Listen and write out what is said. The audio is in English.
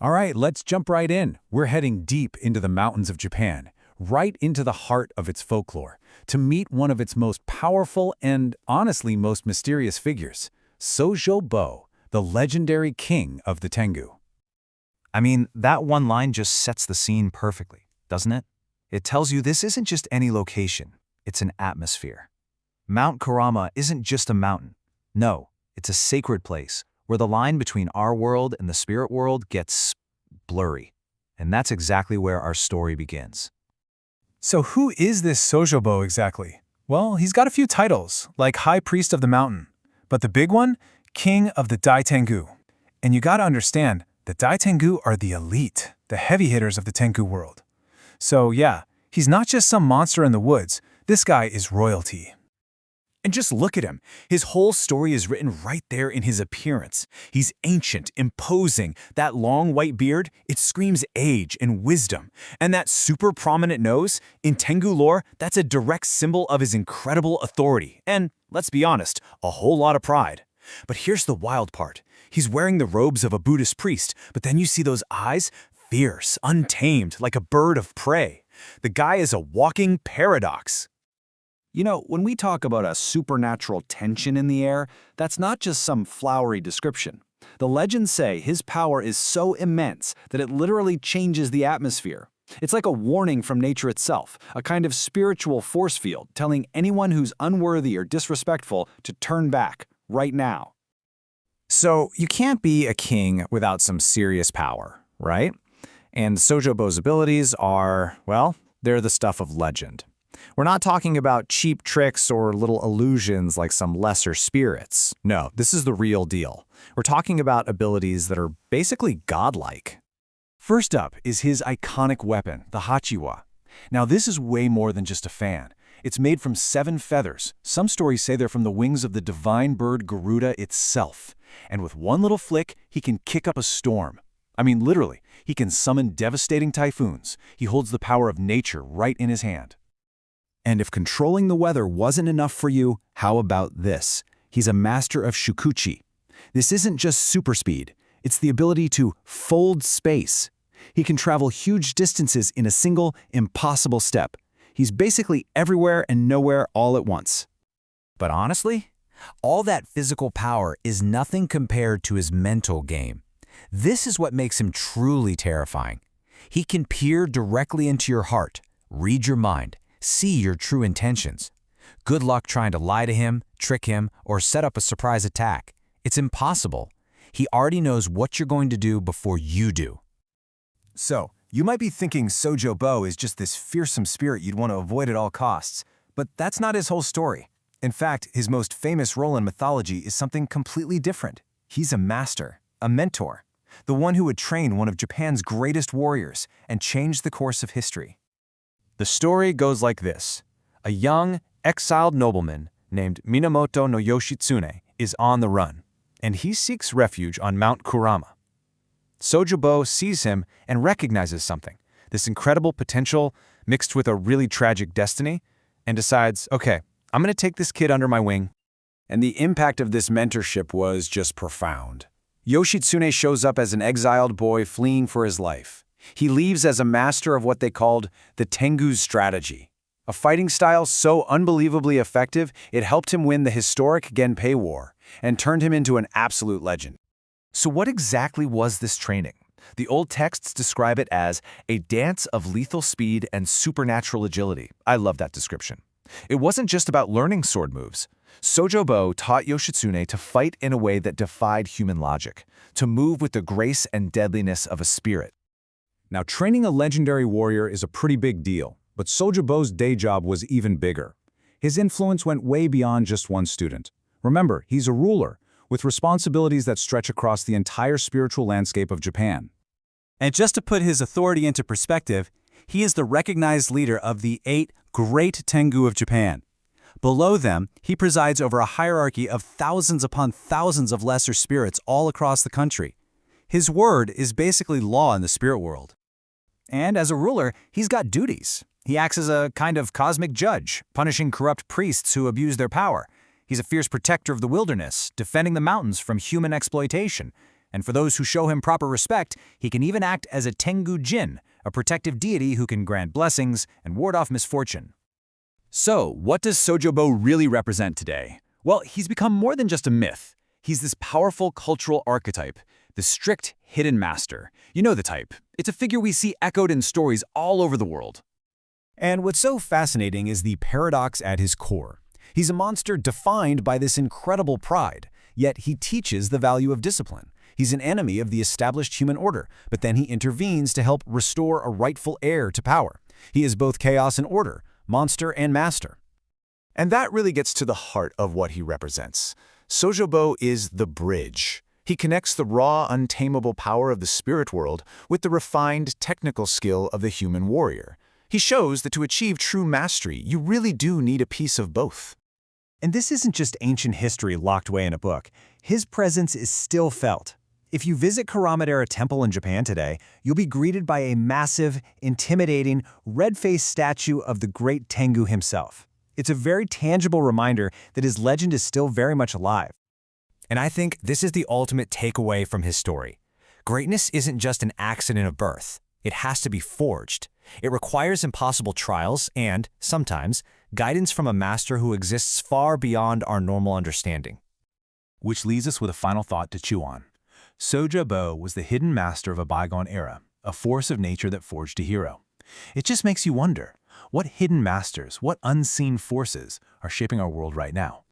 All right, let's jump right in. We're heading deep into the mountains of Japan, right into the heart of its folklore, to meet one of its most powerful and, honestly, most mysterious figures, Sōjōbō, the legendary king of the Tengu. I mean, that one line just sets the scene perfectly, doesn't it? It tells you this isn't just any location, it's an atmosphere. Mount Kurama isn't just a mountain. No, it's a sacred place where the line between our world and the spirit world gets blurry. And that's exactly where our story begins. So who is this Sōjōbō exactly? Well, he's got a few titles, like High Priest of the Mountain. But the big one, King of the Tengu. And you gotta understand, the Tengu are the elite, the heavy hitters of the Tengu world. So yeah, he's not just some monster in the woods, this guy is royalty. And just look at him. His whole story is written right there in his appearance. He's ancient, imposing. That long white beard, it screams age and wisdom. And that super prominent nose, in Tengu lore, that's a direct symbol of his incredible authority. And, let's be honest, a whole lot of pride. But here's the wild part. He's wearing the robes of a Buddhist priest, but then you see those eyes, fierce, untamed, like a bird of prey. The guy is a walking paradox. You know, when we talk about a supernatural tension in the air, that's not just some flowery description. The legends say his power is so immense that it literally changes the atmosphere. It's like a warning from nature itself, a kind of spiritual force field telling anyone who's unworthy or disrespectful to turn back, right now. So you can't be a king without some serious power, right? And Sōjōbō's abilities are, well, they're the stuff of legend. We're not talking about cheap tricks or little illusions like some lesser spirits. No, this is the real deal. We're talking about abilities that are basically godlike. First up is his iconic weapon, the Hachiwa. Now this is way more than just a fan. It's made from 7 feathers. Some stories say they're from the wings of the divine bird Garuda itself. And with one little flick, he can kick up a storm. I mean, literally, he can summon devastating typhoons. He holds the power of nature right in his hand. And if controlling the weather wasn't enough for you, how about this? He's a master of shukuchi. This isn't just super speed. It's the ability to fold space. He can travel huge distances in a single, impossible step. He's basically everywhere and nowhere all at once. But honestly, all that physical power is nothing compared to his mental game. This is what makes him truly terrifying. He can peer directly into your heart, read your mind, see your true intentions. Good luck trying to lie to him, trick him, or set up a surprise attack. It's impossible. He already knows what you're going to do before you do. So, you might be thinking Sōjōbō is just this fearsome spirit you'd want to avoid at all costs, but that's not his whole story. In fact, his most famous role in mythology is something completely different. He's a master, a mentor, the one who would train one of Japan's greatest warriors and change the course of history. The story goes like this. A young, exiled nobleman named Minamoto no Yoshitsune is on the run, and he seeks refuge on Mount Kurama. Sōjōbō sees him and recognizes something, this incredible potential mixed with a really tragic destiny, and decides, okay, I'm going to take this kid under my wing. And the impact of this mentorship was just profound. Yoshitsune shows up as an exiled boy fleeing for his life. He leaves as a master of what they called the Tengu's strategy, a fighting style so unbelievably effective it helped him win the historic Genpei War and turned him into an absolute legend. So what exactly was this training? The old texts describe it as a dance of lethal speed and supernatural agility. I love that description. It wasn't just about learning sword moves. Sōjōbō taught Yoshitsune to fight in a way that defied human logic, to move with the grace and deadliness of a spirit. Now, training a legendary warrior is a pretty big deal, but Sōjōbō's day job was even bigger. His influence went way beyond just one student. Remember, he's a ruler, with responsibilities that stretch across the entire spiritual landscape of Japan. And just to put his authority into perspective, he is the recognized leader of the 8 great Tengu of Japan. Below them, he presides over a hierarchy of thousands upon thousands of lesser spirits all across the country. His word is basically law in the spirit world. And as a ruler, he's got duties. He acts as a kind of cosmic judge, punishing corrupt priests who abuse their power. He's a fierce protector of the wilderness, defending the mountains from human exploitation. And for those who show him proper respect, he can even act as a Tengu Jin, a protective deity who can grant blessings and ward off misfortune. So, what does Sōjōbō really represent today? Well, he's become more than just a myth. He's this powerful cultural archetype, the strict hidden master. You know the type. It's a figure we see echoed in stories all over the world. And what's so fascinating is the paradox at his core. He's a monster defined by this incredible pride, yet he teaches the value of discipline. He's an enemy of the established human order, but then he intervenes to help restore a rightful heir to power. He is both chaos and order, monster and master. And that really gets to the heart of what he represents. Sōjōbō is the bridge. He connects the raw, untamable power of the spirit world with the refined, technical skill of the human warrior. He shows that to achieve true mastery, you really do need a piece of both. And this isn't just ancient history locked away in a book. His presence is still felt. If you visit Kurama-era temple in Japan today, you'll be greeted by a massive, intimidating, red-faced statue of the great Tengu himself. It's a very tangible reminder that his legend is still very much alive. And I think this is the ultimate takeaway from his story. Greatness isn't just an accident of birth. It has to be forged. It requires impossible trials and, sometimes, guidance from a master who exists far beyond our normal understanding. Which leaves us with a final thought to chew on. Sōjōbō was the hidden master of a bygone era, a force of nature that forged a hero. It just makes you wonder, what hidden masters, what unseen forces are shaping our world right now?